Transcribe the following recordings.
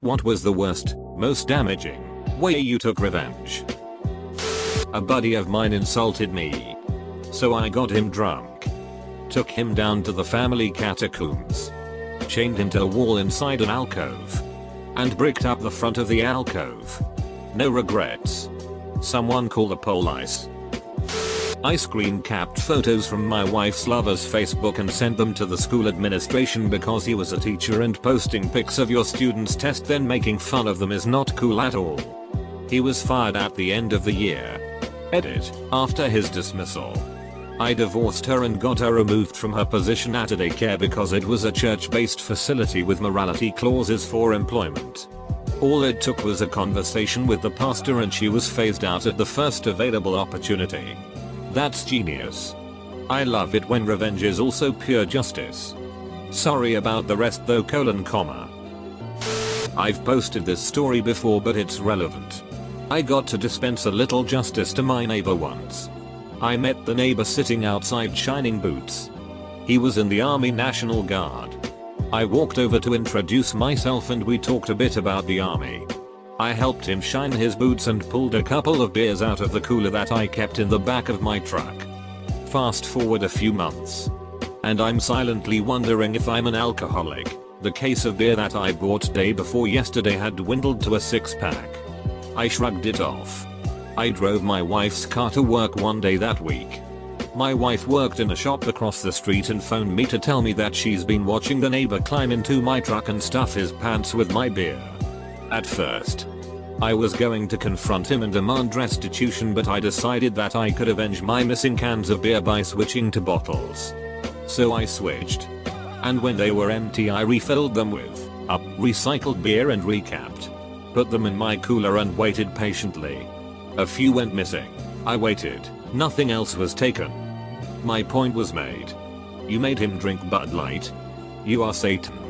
What was the worst, most damaging way you took revenge? A buddy of mine insulted me. So I got him drunk. Took him down to the family catacombs. Chained him to a wall inside an alcove. And bricked up the front of the alcove. No regrets. Someone call the police. I screen capped photos from my wife's lover's Facebook and sent them to the school administration because he was a teacher and posting pics of your student's test then making fun of them is not cool at all. He was fired at the end of the year. Edit, after his dismissal. I divorced her and got her removed from her position at a daycare because it was a church-based facility with morality clauses for employment. All it took was a conversation with the pastor and she was phased out at the first available opportunity. That's genius. I love it when revenge is also pure justice. Sorry about the rest though : I've posted this story before but it's relevant. I got to dispense a little justice to my neighbor once. I met the neighbor sitting outside shining boots. He was in the Army National Guard. I walked over to introduce myself and we talked a bit about the army. I helped him shine his boots and pulled a couple of beers out of the cooler that I kept in the back of my truck. Fast forward a few months. And I'm silently wondering if I'm an alcoholic. The case of beer that I bought day before yesterday had dwindled to a 6-pack. I shrugged it off. I drove my wife's car to work one day that week. My wife worked in a shop across the street and phoned me to tell me that she's been watching the neighbor climb into my truck and stuff his pants with my beer. At first, I was going to confront him and demand restitution, but I decided that I could avenge my missing cans of beer by switching to bottles. So I switched. And when they were empty I refilled them with recycled beer and recapped. Put them in my cooler and waited patiently. A few went missing. I waited. Nothing else was taken. My point was made. You made him drink Bud Light. You are Satan.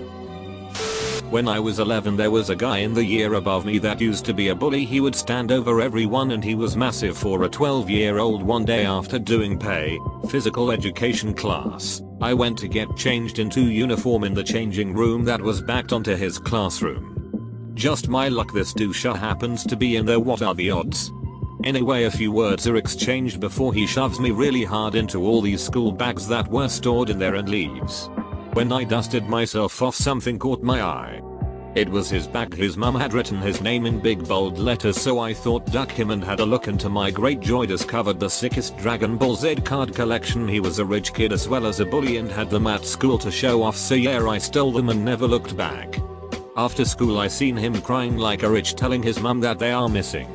When I was 11 there was a guy in the year above me that used to be a bully. He would stand over everyone and he was massive for a 12-year-old. One day after doing physical education class, I went to get changed into uniform in the changing room that was backed onto his classroom. Just my luck this douche happens to be in there. What are the odds? Anyway, a few words are exchanged before he shoves me really hard into all these school bags that were stored in there and leaves. When I dusted myself off something caught my eye. It was his bag. His mum had written his name in big bold letters, so I thought duck him and had a look, and to my great joy discovered the sickest Dragon Ball Z card collection. He was a rich kid as well as a bully and had them at school to show off, so yeah, I stole them and never looked back. After school I seen him crying like a rich, telling his mum that they are missing.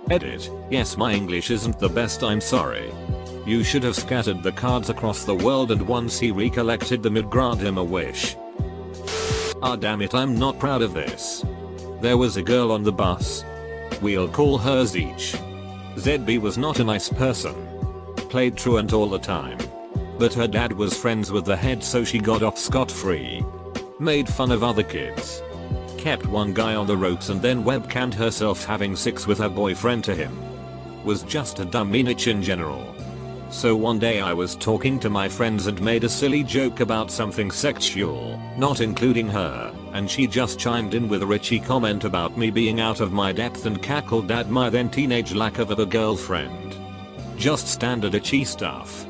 Edit, yes, my English isn't the best, I'm sorry. You should have scattered the cards across the world and once he recollected them it'd grant him a wish. Ah damn it, I'm not proud of this. There was a girl on the bus. We'll call her Zeech. ZB was not a nice person. Played truant all the time. But her dad was friends with the head, so she got off scot-free. Made fun of other kids. Kept one guy on the ropes and then webcammed herself having sex with her boyfriend to him. Was just a dumb meanich in general. So one day I was talking to my friends and made a silly joke about something sexual, not including her, and she just chimed in with a Richie comment about me being out of my depth and cackled at my then teenage lack of a girlfriend. Just standard itchy stuff.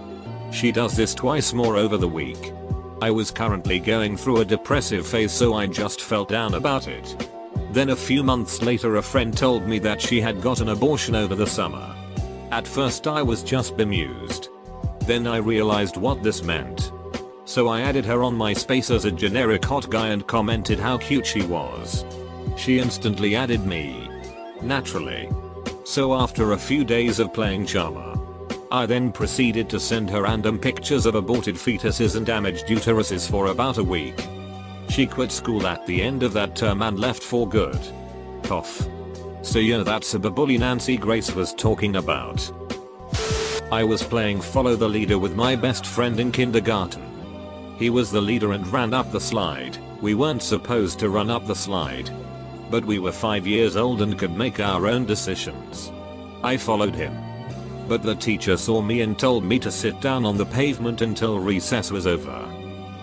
She does this twice more over the week. I was currently going through a depressive phase, so I just felt down about it. Then a few months later a friend told me that she had got an abortion over the summer. At first I was just bemused. Then I realized what this meant. So I added her on MySpace as a generic hot guy and commented how cute she was. She instantly added me. Naturally. So after a few days of playing charmer, I then proceeded to send her random pictures of aborted fetuses and damaged uteruses for about a week. She quit school at the end of that term and left for good. Cough. So yeah, that's a bully Nancy Grace was talking about. I was playing follow the leader with my best friend in kindergarten. He was the leader and ran up the slide. We weren't supposed to run up the slide. But we were 5 years old and could make our own decisions. I followed him. But the teacher saw me and told me to sit down on the pavement until recess was over.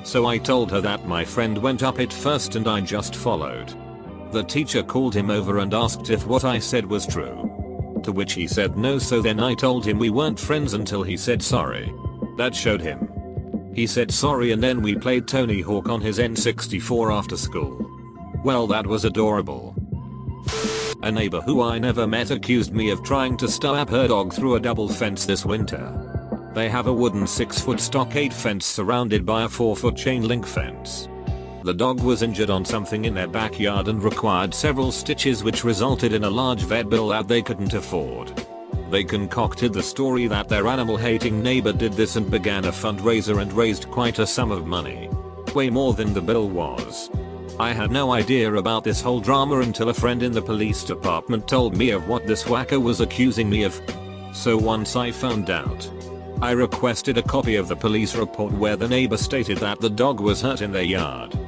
So I told her that my friend went up it first and I just followed. The teacher called him over and asked if what I said was true. To which he said no, so then I told him we weren't friends until he said sorry. That showed him. He said sorry and then we played Tony Hawk on his N64 after school. Well, that was adorable. A neighbor who I never met accused me of trying to stab her dog through a double fence this winter. They have a wooden 6-foot stockade fence surrounded by a 4-foot chain link fence. The dog was injured on something in their backyard and required several stitches, which resulted in a large vet bill that they couldn't afford. They concocted the story that their animal-hating neighbor did this and began a fundraiser and raised quite a sum of money. Way more than the bill was. I had no idea about this whole drama until a friend in the police department told me of what this whacker was accusing me of. So once I found out, I requested a copy of the police report where the neighbor stated that the dog was hurt in their yard.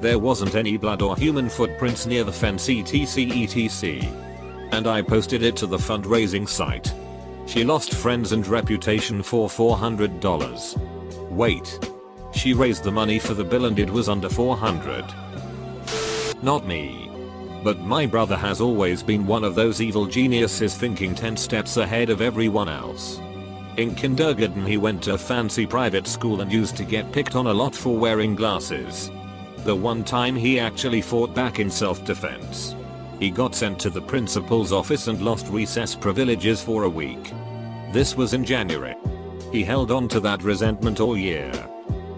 There wasn't any blood or human footprints near the fence etc. And I posted it to the fundraising site. She lost friends and reputation for $400. Wait. She raised the money for the bill and it was under $400. Not me. But my brother has always been one of those evil geniuses thinking 10 steps ahead of everyone else. In kindergarten he went to a fancy private school and used to get picked on a lot for wearing glasses. The one time he actually fought back in self-defense. He got sent to the principal's office and lost recess privileges for a week. This was in January. He held on to that resentment all year.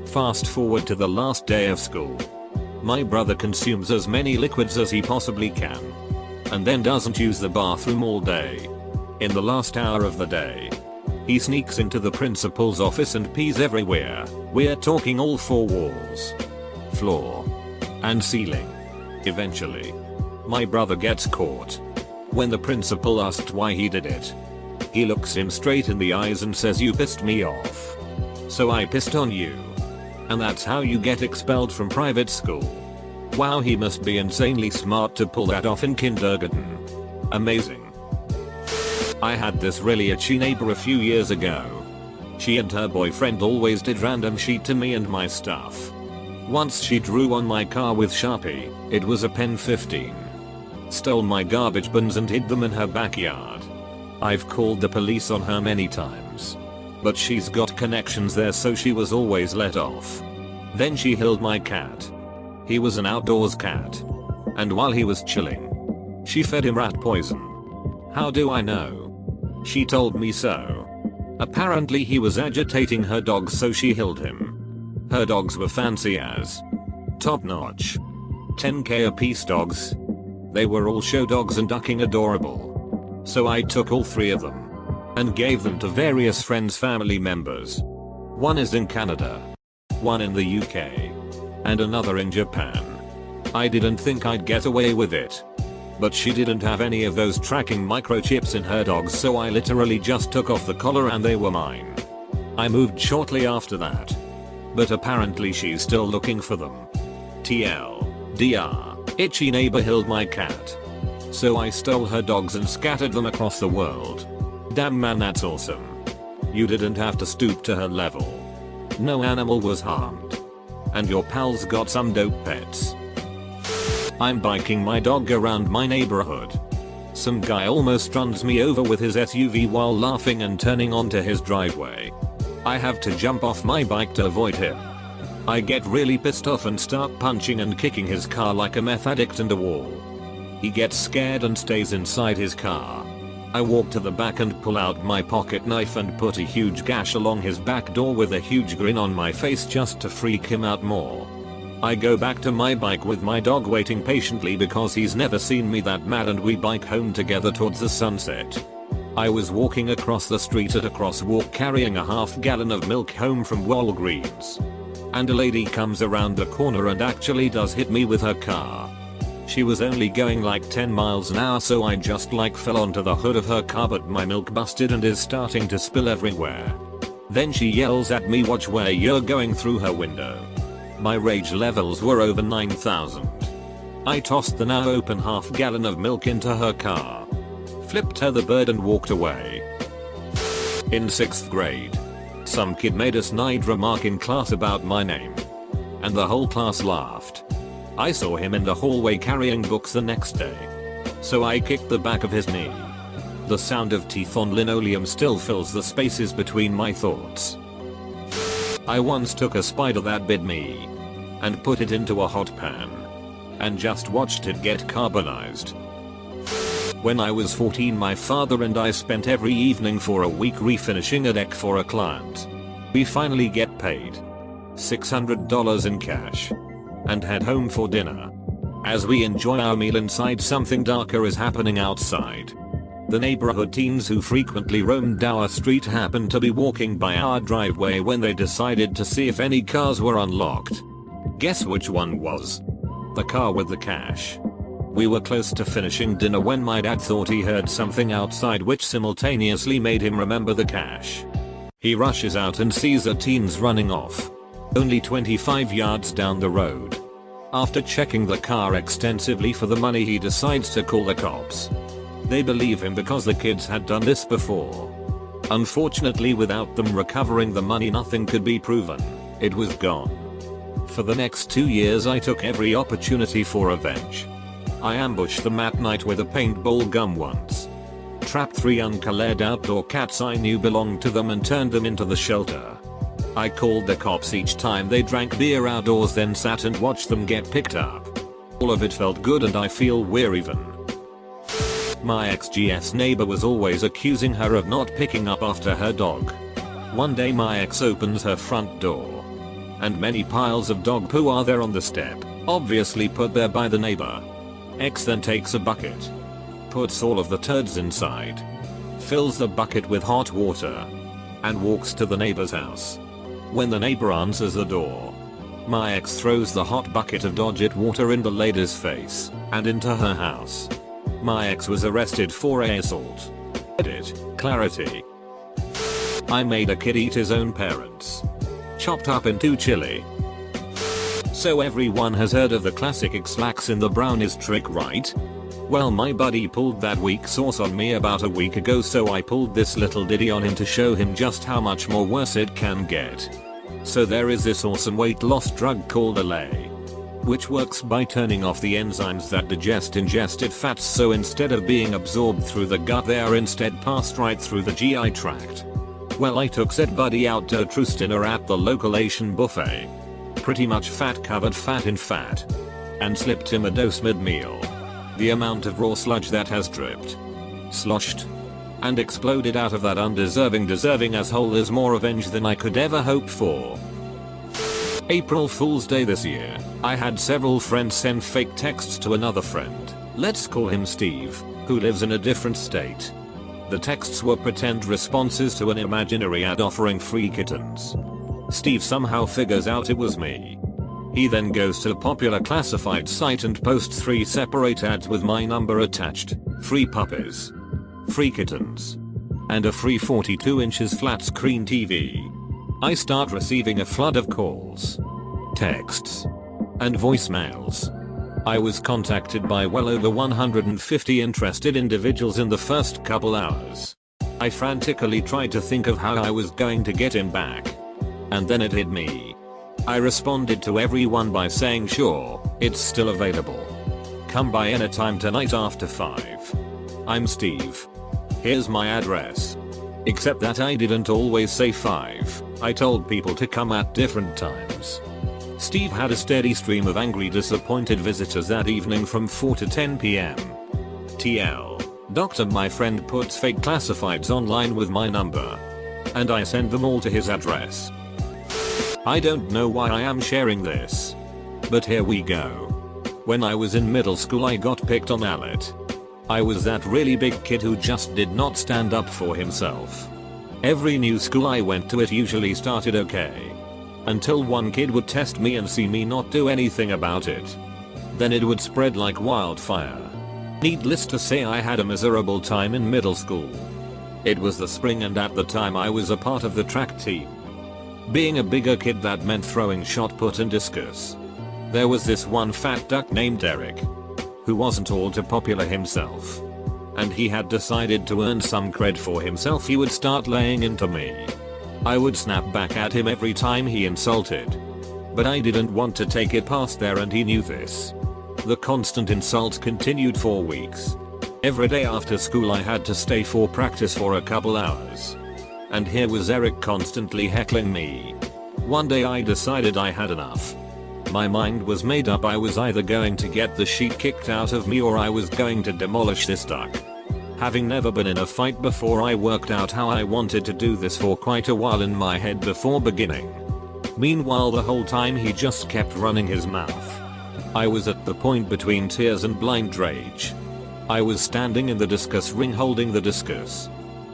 Fast forward to the last day of school. My brother consumes as many liquids as he possibly can. And then doesn't use the bathroom all day. In the last hour of the day, he sneaks into the principal's office and pees everywhere. We're talking all 4 walls, floor, and ceiling. Eventually, my brother gets caught. When the principal asked why he did it, he looks him straight in the eyes and says, "You pissed me off. So I pissed on you. And that's how you get expelled from private school." Wow, he must be insanely smart to pull that off in kindergarten. Amazing. I had this really itchy neighbor a few years ago. She and her boyfriend always did random shit to me and my stuff. Once she drew on my car with Sharpie. It was a pen 15. Stole my garbage bins and hid them in her backyard. I've called the police on her many times. But she's got connections there, so she was always let off. Then she killed my cat. He was an outdoors cat. And while he was chilling, she fed him rat poison. How do I know? She told me so. Apparently he was agitating her dogs, so she killed him. Her dogs were fancy as top notch. 10k a piece dogs. They were all show dogs and ducking adorable. So I took all 3 of them and gave them to various friends' family members. One is in Canada, one in the UK, and another in Japan. I didn't think I'd get away with it. But she didn't have any of those tracking microchips in her dogs, so I literally just took off the collar and they were mine. I moved shortly after that. But apparently she's still looking for them. TLDR, itchy neighbor killed my cat. So I stole her dogs and scattered them across the world. Damn man, that's awesome. You didn't have to stoop to her level. No animal was harmed. And your pals got some dope pets. I'm biking my dog around my neighborhood. Some guy almost runs me over with his SUV while laughing and turning onto his driveway. I have to jump off my bike to avoid him. I get really pissed off and start punching and kicking his car like a meth addict and a wall. He gets scared and stays inside his car. I walk to the back and pull out my pocket knife and put a huge gash along his back door with a huge grin on my face just to freak him out more. I go back to my bike with my dog waiting patiently because he's never seen me that mad, and we bike home together towards the sunset. I was walking across the street at a crosswalk carrying a half gallon of milk home from Walgreens. And a lady comes around the corner and actually does hit me with her car. She was only going like 10 miles an hour, so I just fell onto the hood of her car, but my milk busted and is starting to spill everywhere. Then she yells at me, "Watch where you're going," through her window. My rage levels were over 9,000. I tossed the now open half gallon of milk into her car, flipped her the bird and walked away. In 6th grade, some kid made a snide remark in class about my name. And the whole class laughed. I saw him in the hallway carrying books the next day. So I kicked the back of his knee. The sound of teeth on linoleum still fills the spaces between my thoughts. I once took a spider that bit me and put it into a hot pan and just watched it get carbonized. When I was 14, my father and I spent every evening for a week refinishing a deck for a client. We finally get paid $600 in cash and head home for dinner. As we enjoy our meal inside, something darker is happening outside. The neighborhood teens who frequently roamed our street happened to be walking by our driveway when they decided to see if any cars were unlocked. Guess which one was? The car with the cash. We were close to finishing dinner when my dad thought he heard something outside, which simultaneously made him remember the cash. He rushes out and sees the teens running off, only 25 yards down the road. After checking the car extensively for the money, he decides to call the cops. They believe him because the kids had done this before. Unfortunately, without them recovering the money, nothing could be proven. It was gone. For the next 2 years, I took every opportunity for revenge. I ambushed them at night with a paintball gun once. Trapped 3 uncolored outdoor cats I knew belonged to them and turned them into the shelter. I called the cops each time they drank beer outdoors, then sat and watched them get picked up. All of it felt good, and I feel we're even. My ex-GS neighbor was always accusing her of not picking up after her dog. One day my ex opens her front door, and many piles of dog poo are there on the step, obviously put there by the neighbor. X then takes a bucket, puts all of the turds inside, fills the bucket with hot water, and walks to the neighbor's house. When the neighbor answers the door, my ex throws the hot bucket of dodged water in the lady's face and into her house. My ex was arrested for assault. Edit. Clarity. I made a kid eat his own parents. Chopped up into chili. So everyone has heard of the classic X-lax in the brownies trick, right? Well, my buddy pulled that weak sauce on me about a week ago, so I pulled this little ditty on him to show him just how much more worse it can get. So there is this awesome weight loss drug called Olay, which works by turning off the enzymes that digest ingested fats, so instead of being absorbed through the gut, they are instead passed right through the GI tract. Well, I took said buddy out to a truce dinner at the local Asian buffet. Pretty much fat covered fat in fat. And slipped him a dose mid-meal. The amount of raw sludge that has dripped, sloshed, and exploded out of that deserving asshole is more revenge than I could ever hope for. April Fool's Day this year, I had several friends send fake texts to another friend, let's call him Steve, who lives in a different state. The texts were pretend responses to an imaginary ad offering free kittens. Steve somehow figures out it was me. He then goes to a popular classified site and posts 3 separate ads with my number attached: free puppies, free kittens, and a free 42 inches flat screen TV. I start receiving a flood of calls, texts, and voicemails. I was contacted by well over 150 interested individuals in the first couple hours. I frantically tried to think of how I was going to get him back. And then it hit me. I responded to everyone by saying, sure, it's still available. Come by anytime tonight after 5. I'm Steve. Here's my address. Except that I didn't always say 5. I told people to come at different times. Steve had a steady stream of angry, disappointed visitors that evening from 4 to 10 p.m. TL. Doctor, my friend puts fake classifieds online with my number, and I send them all to his address. I don't know why I am sharing this, but here we go. When I was in middle school, I got picked on a lot. I was that really big kid who just did not stand up for himself. Every new school I went to, it usually started okay, until one kid would test me and see me not do anything about it. Then it would spread like wildfire. Needless to say, I had a miserable time in middle school. It was the spring, and at the time I was a part of the track team. Being a bigger kid, that meant throwing shot put and discus. There was this one fat duck named Eric, who wasn't all too popular himself, and he had decided to earn some cred for himself. He would start laying into me. I would snap back at him every time he insulted But I didn't want to take it past there and he knew this. The constant insults continued for weeks. Every day after school I had to stay for practice for a couple hours. And here was Eric constantly heckling me. One day I decided I had enough. My mind was made up. I was either going to get the sheet kicked out of me or I was going to demolish this duck. Having never been in a fight before, I worked out how I wanted to do this for quite a while in my head before beginning. Meanwhile, the whole time he just kept running his mouth. I was at the point between tears and blind rage. I was standing in the discus ring holding the discus.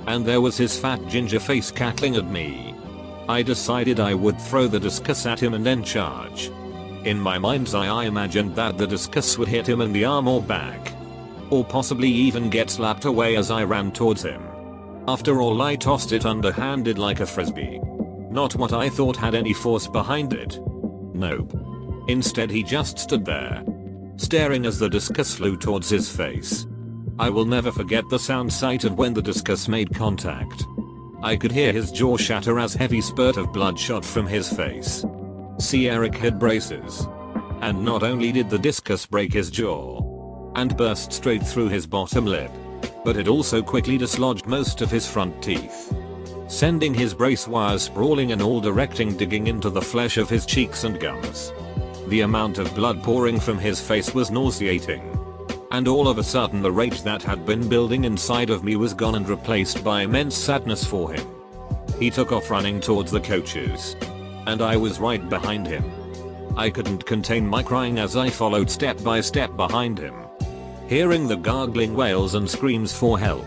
And there was his fat ginger face cackling at me. I decided I would throw the discus at him and then charge. In my mind's eye I imagined that the discus would hit him in the arm or back. Or possibly even get slapped away as I ran towards him. After all, I tossed it underhanded like a frisbee. Not what I thought had any force behind it. Nope. Instead he just stood there, staring as the discus flew towards his face. I will never forget the sound sight of when the discus made contact. I could hear his jaw shatter as heavy spurt of blood shot from his face. See, Eric had braces. And not only did the discus break his jaw and burst straight through his bottom lip, but it also quickly dislodged most of his front teeth, sending his brace wires sprawling in all directions, digging into the flesh of his cheeks and gums. The amount of blood pouring from his face was nauseating. And all of a sudden the rage that had been building inside of me was gone and replaced by immense sadness for him. He took off running towards the coaches. And I was right behind him. I couldn't contain my crying as I followed step by step behind him, hearing the gargling wails and screams for help.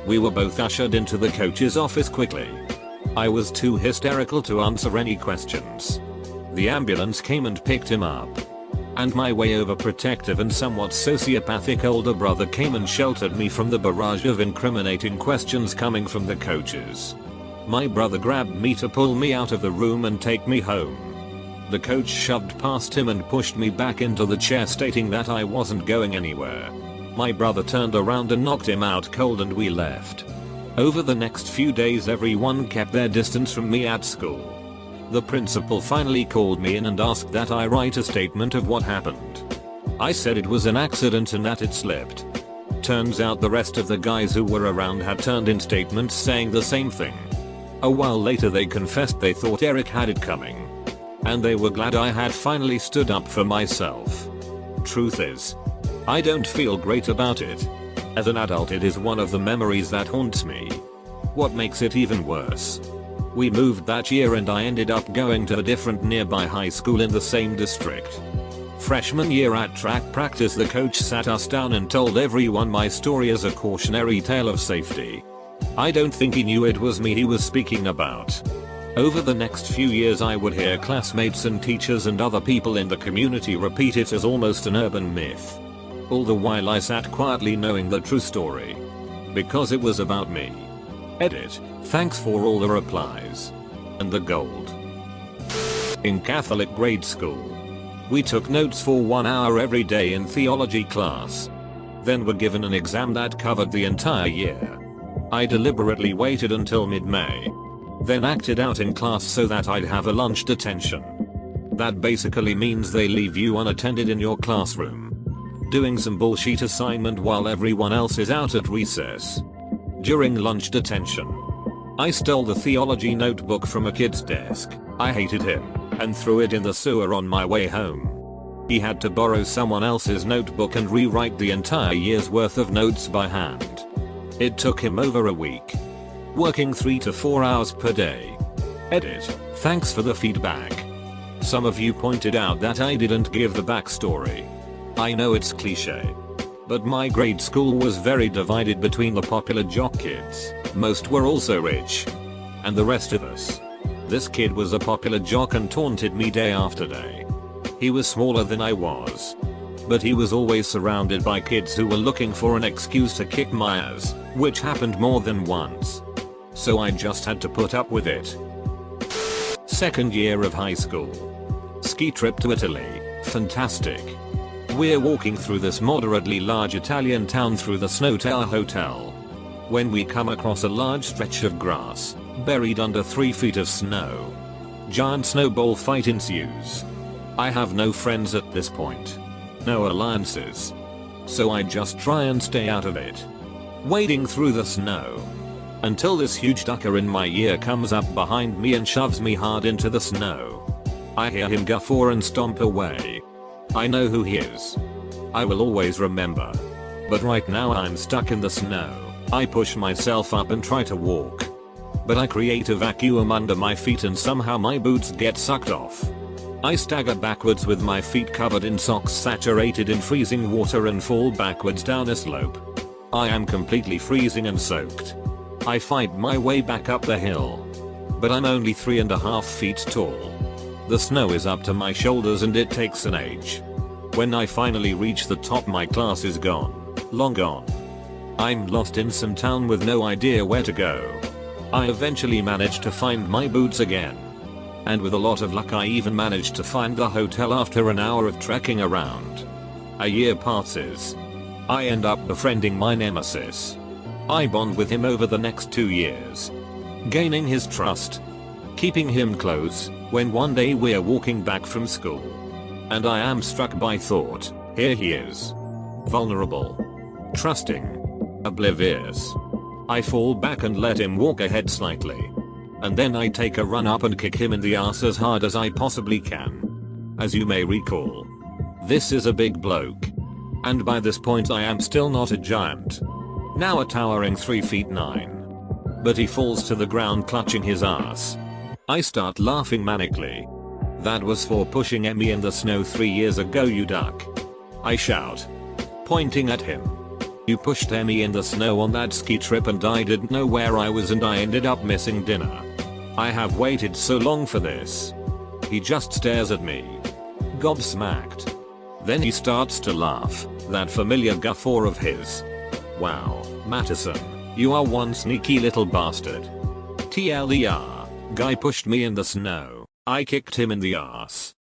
We were both ushered into the coach's office quickly. I was too hysterical to answer any questions. The ambulance came and picked him up. And my way overprotective and somewhat sociopathic older brother came and sheltered me from the barrage of incriminating questions coming from the coaches. My brother grabbed me to pull me out of the room and take me home. The coach shoved past him and pushed me back into the chair, stating that I wasn't going anywhere. My brother turned around and knocked him out cold and we left. Over the next few days everyone kept their distance from me at school. The principal finally called me in and asked that I write a statement of what happened. I said it was an accident and that it slipped. Turns out the rest of the guys who were around had turned in statements saying the same thing. A while later they confessed they thought Eric had it coming. And they were glad I had finally stood up for myself. Truth is, I don't feel great about it. As an adult, it is one of the memories that haunts me. What makes it even worse, we moved that year and I ended up going to a different nearby high school in the same district. Freshman year at track practice, the coach sat us down and told everyone my story as a cautionary tale of safety. I don't think he knew it was me he was speaking about. Over the next few years I would hear classmates and teachers and other people in the community repeat it as almost an urban myth. All the while I sat quietly knowing the true story. Because it was about me. Edit. Thanks for all the replies. And the gold. In Catholic grade school, we took notes for 1 hour every day in theology class. Then were given an exam that covered the entire year. I deliberately waited until mid-May. Then acted out in class so that I'd have a lunch detention. That basically means they leave you unattended in your classroom, doing some bullshit assignment while everyone else is out at recess. During lunch detention, I stole the theology notebook from a kid's desk. I hated him and threw it in the sewer on my way home. He had to borrow someone else's notebook and rewrite the entire year's worth of notes by hand. It took him over a week, working 3 to 4 hours per day. Edit. Thanks for the feedback. Some of you pointed out that I didn't give the backstory. I know it's cliche, but my grade school was very divided between the popular jock kids, most were also rich, and the rest of us. This kid was a popular jock and taunted me day after day. He was smaller than I was, but he was always surrounded by kids who were looking for an excuse to kick my ass, which happened more than once. So I just had to put up with it. Second year of high school. Ski trip to Italy. Fantastic. We're walking through this moderately large Italian town through the snow to our hotel, when we come across a large stretch of grass, buried under 3 feet of snow. Giant snowball fight ensues. I have no friends at this point. No alliances. So I just try and stay out of it. Wading through the snow. Until this huge ducker in my ear comes up behind me and shoves me hard into the snow. I hear him guffaw and stomp away. I know who he is. I will always remember. But right now I'm stuck in the snow. I push myself up and try to walk. But I create a vacuum under my feet and somehow my boots get sucked off. I stagger backwards with my feet covered in socks saturated in freezing water and fall backwards down a slope. I am completely freezing and soaked. I fight my way back up the hill. But I'm only 3.5 feet tall. The snow is up to my shoulders and it takes an age. When I finally reach the top, my class is gone. Long gone. I'm lost in some town with no idea where to go. I eventually managed to find my boots again. And with a lot of luck I even managed to find the hotel after an hour of trekking around. A year passes. I end up befriending my nemesis. I bond with him over the next 2 years. Gaining his trust. Keeping him close, when one day we're walking back from school. And I am struck by thought, here he is. Vulnerable. Trusting. Oblivious. I fall back and let him walk ahead slightly. And then I take a run up and kick him in the ass as hard as I possibly can. As you may recall, this is a big bloke. And by this point I am still not a giant. Now a towering 3 feet 9. But he falls to the ground clutching his ass. I start laughing manically. That was for pushing Emmy in the snow 3 years ago, you duck. I shout. Pointing at him. You pushed Emmy in the snow on that ski trip and I didn't know where I was and I ended up missing dinner. I have waited so long for this. He just stares at me. Gobsmacked. Then he starts to laugh, that familiar guffaw of his. Wow, Madison, you are one sneaky little bastard. TLDR, guy pushed me in the snow, I kicked him in the ass.